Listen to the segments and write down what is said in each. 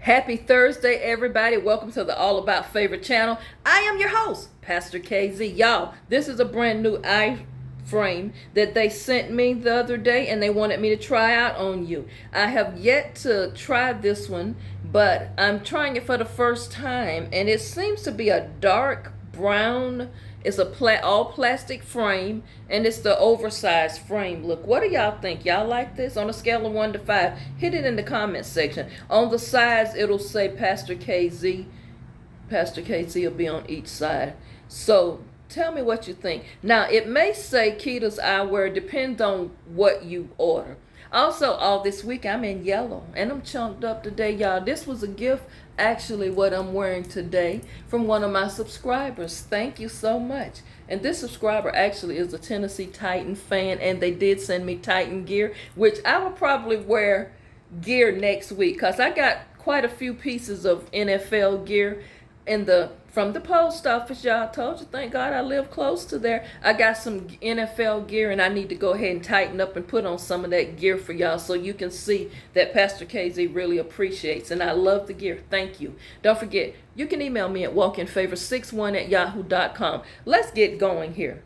Happy Thursday, everybody. Welcome to the All About Favorite channel. I am your host, Pastor KZ. Y'all, this is a brand new iframe that they sent me the other day and they wanted me to try out on you. I have yet to try this one, but I'm trying it for the first time and it seems to be a dark brown. It's a all plastic frame, and it's the oversized frame look. What do y'all think? Y'all like this? On a scale of 1 to 5, hit it in the comment section. On the sides, it'll say Pastor KZ. Pastor KZ will be on each side. So tell me what you think. Now, it may say Kita's Eyewear. Depends on what you order. Also, all this week I'm in yellow and I'm chunked up today, y'all. This was a gift, actually, what I'm wearing today from one of my subscribers. Thank you so much. And this subscriber actually is a Tennessee Titan fan, and they did send me Titan gear, which I will probably wear gear next week because I got quite a few pieces of NFL gear from the post office, y'all. Told you, thank God I live close to there. I got some NFL gear and I need to go ahead and tighten up and put on some of that gear for y'all so you can see that Pastor KZ really appreciates, and I love the gear. Thank you. Don't forget, you can email me at walkinfavor61@yahoo.com. Let's get going here.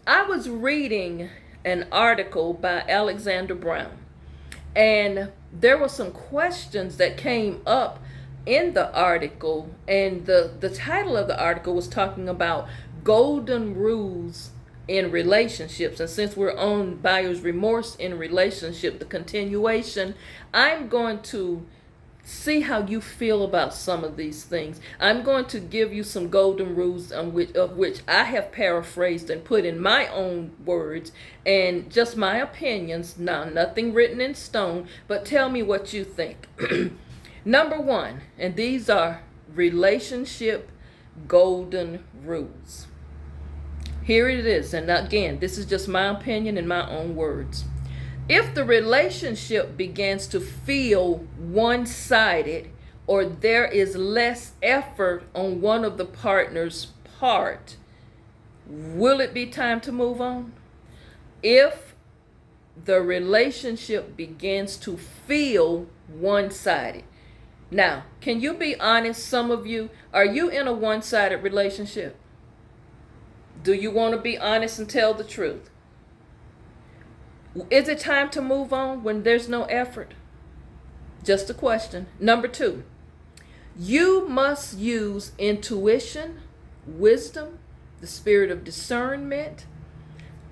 I was reading an article by Alexander Brown, and there were some questions that came up in the article, and the title of the article was talking about golden rules in relationships. And since we're on buyer's remorse in relationship, the continuation, I'm going to see how you feel about some of these things. I'm going to give you some golden rules of which I have paraphrased and put in my own words and just my opinions. Now, nothing written in stone, but tell me what you think. Number one, and these are relationship golden rules. Here it is, and again, this is just my opinion in my own words. If the relationship begins to feel one-sided, or there is less effort on one of the partner's part, will it be time to move on? If the relationship begins to feel one-sided. Now, can you be honest, some of you, are you in a one-sided relationship? Do you want to be honest and tell the truth? Is it time to move on when there's no effort? Just a question. Number two, you must use intuition, wisdom, the spirit of discernment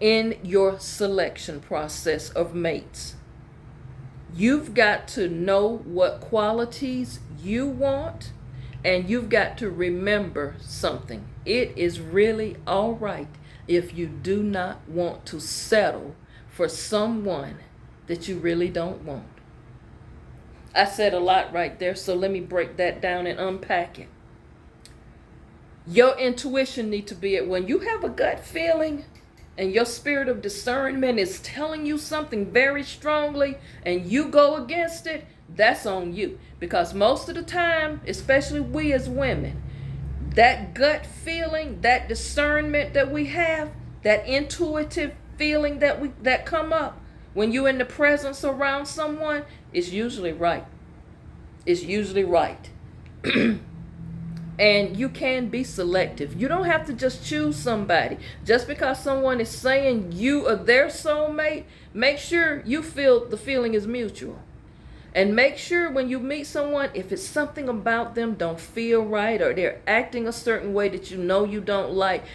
in your selection process of mates. You've got to know what qualities you want, and you've got to remember something. It is really all right if you do not want to settle for someone that you really don't want. I said a lot right there, so let me break that down and unpack it. Your intuition needs to be it. When you have a gut feeling and your spirit of discernment is telling you something very strongly and you go against it, that's on you. Because most of the time, especially we as women, that gut feeling, that discernment that we have, that intuitive feeling that come up when you're in the presence around someone, is usually right. It's usually right. And you can be selective. You don't have to just choose somebody. Just because someone is saying you are their soulmate, make sure you feel the feeling is mutual. And make sure when you meet someone, if it's something about them don't feel right, or they're acting a certain way that you know you don't like,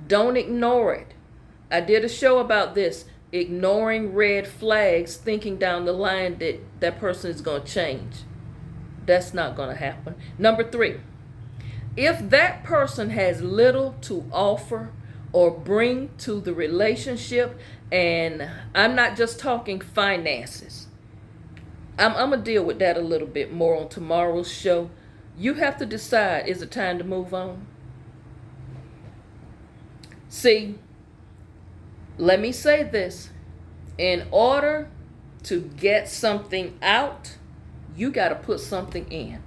don't ignore it. I did a show about this, ignoring red flags, thinking down the line that that person is going to change. That's not going to happen. Number three, if that person has little to offer or bring to the relationship, and I'm not just talking finances, I'm going to deal with that a little bit more on tomorrow's show. You have to decide, is it time to move on? See, let me say this. In order to get something out, you got to put something in.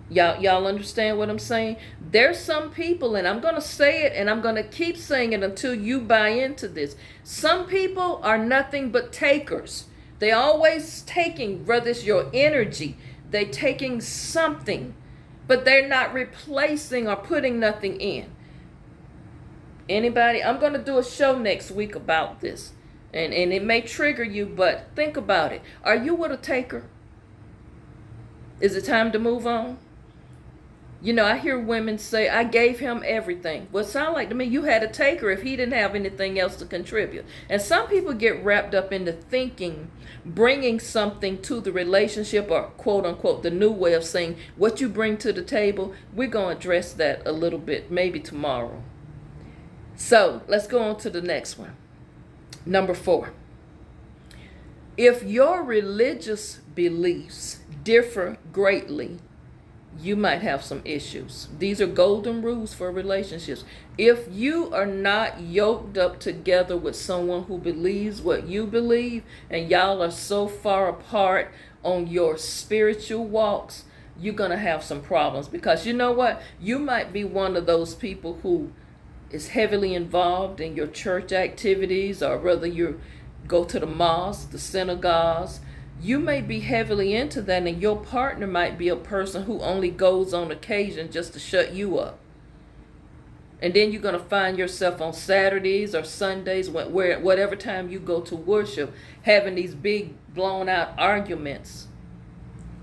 Y'all understand what I'm saying? There's some people, and I'm going to say it, and I'm going to keep saying it until you buy into this. Some people are nothing but takers. They always taking, whether it's your energy, They taking something, but they're not replacing or putting nothing in. Anybody? I'm going to do a show next week about this. And it may trigger you, but think about it. Are you with a taker? Is it time to move on? You know, I hear women say, I gave him everything. Well, it sounds like to me you had a taker if he didn't have anything else to contribute. And some people get wrapped up into thinking, bringing something to the relationship, or quote unquote, the new way of saying what you bring to the table. We're going to address that a little bit, maybe tomorrow. So let's go on to the next one. Number 4. If your religious beliefs differ greatly, you might have some issues. These are golden rules for relationships. If you are not yoked up together with someone who believes what you believe, and y'all are so far apart on your spiritual walks, you're going to have some problems. Because you know what? You might be one of those people who is heavily involved in your church activities, or whether you go to the mosque, the synagogues. You may be heavily into that, and your partner might be a person who only goes on occasion just to shut you up. And then you're going to find yourself on Saturdays or Sundays, whatever time you go to worship, having these big blown out arguments,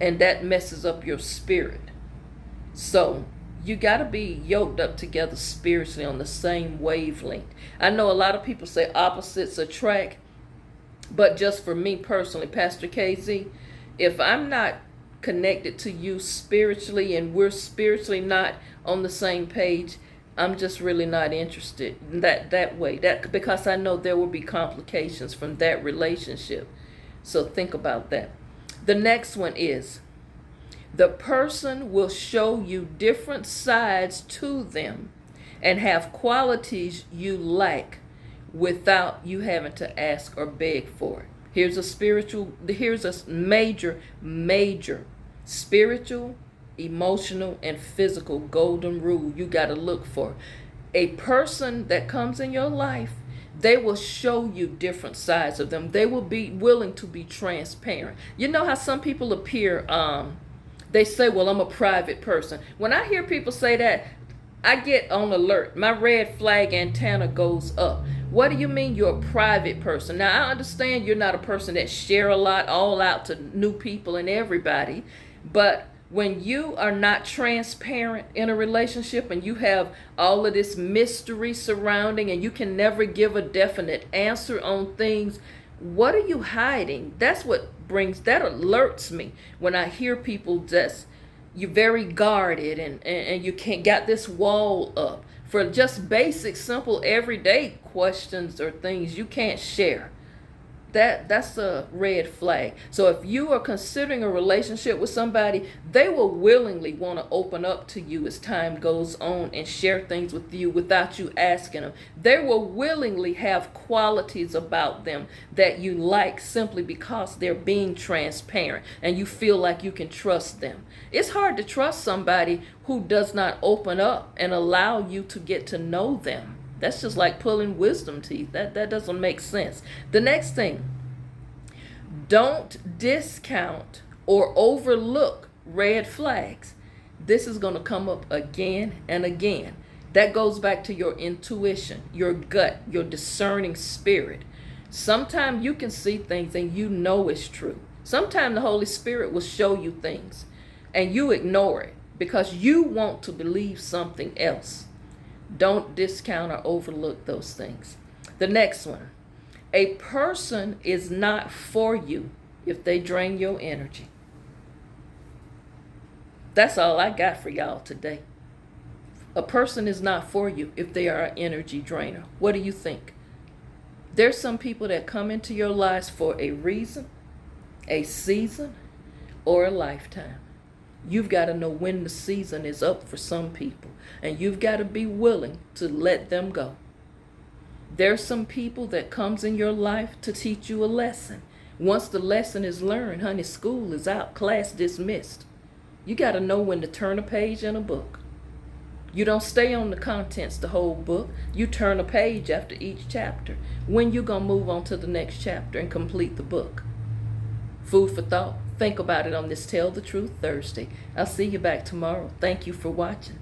and that messes up your spirit. So you got to be yoked up together spiritually on the same wavelength. I know a lot of people say opposites attract, but just for me personally, Pastor KZ, if I'm not connected to you spiritually and we're spiritually not on the same page, I'm just really not interested in that way. Because I know there will be complications from that relationship. So think about that. The next one is, the person will show you different sides to them and have qualities you lack without you having to ask or beg for it. Here's a major spiritual, emotional, and physical golden rule you got to look for. A person that comes in your life, they will show you different sides of them. They will be willing to be transparent. You know how some people appear, they say, well, I'm a private person. When I hear people say that, I get on alert. My red flag antenna goes up. What do you mean you're a private person? Now, I understand you're not a person that share a lot all out to new people and everybody. But when you are not transparent in a relationship and you have all of this mystery surrounding and you can never give a definite answer on things, what are you hiding? That alerts me when I hear people just, you're very guarded and you can't got this wall up for just basic, simple, everyday questions or things you can't share. That's a red flag. So if you are considering a relationship with somebody, they will willingly want to open up to you as time goes on and share things with you without you asking them. They will willingly have qualities about them that you like simply because they're being transparent and you feel like you can trust them. It's hard to trust somebody who does not open up and allow you to get to know them. That's just like pulling wisdom teeth. That doesn't make sense. The next thing, don't discount or overlook red flags. This is going to come up again and again. That goes back to your intuition, your gut, your discerning spirit. Sometimes you can see things and you know it's true. Sometimes the Holy Spirit will show you things and you ignore it because you want to believe something else. Don't discount or overlook those things. The next one. A person is not for you if they drain your energy. That's all I got for y'all today. A person is not for you if they are an energy drainer. What do you think? There's some people that come into your lives for a reason, a season, or a lifetime. You've got to know when the season is up for some people, and you've got to be willing to let them go. There's some people that comes in your life to teach you a lesson. Once the lesson is learned, honey, school is out, class dismissed. You got to know when to turn a page in a book. You don't stay on the contents the whole book. You turn a page after each chapter. When you going to move on to the next chapter and complete the book? Food for thought. think about it on this Tell the Truth Thursday. I'll see you back tomorrow. Thank you for watching.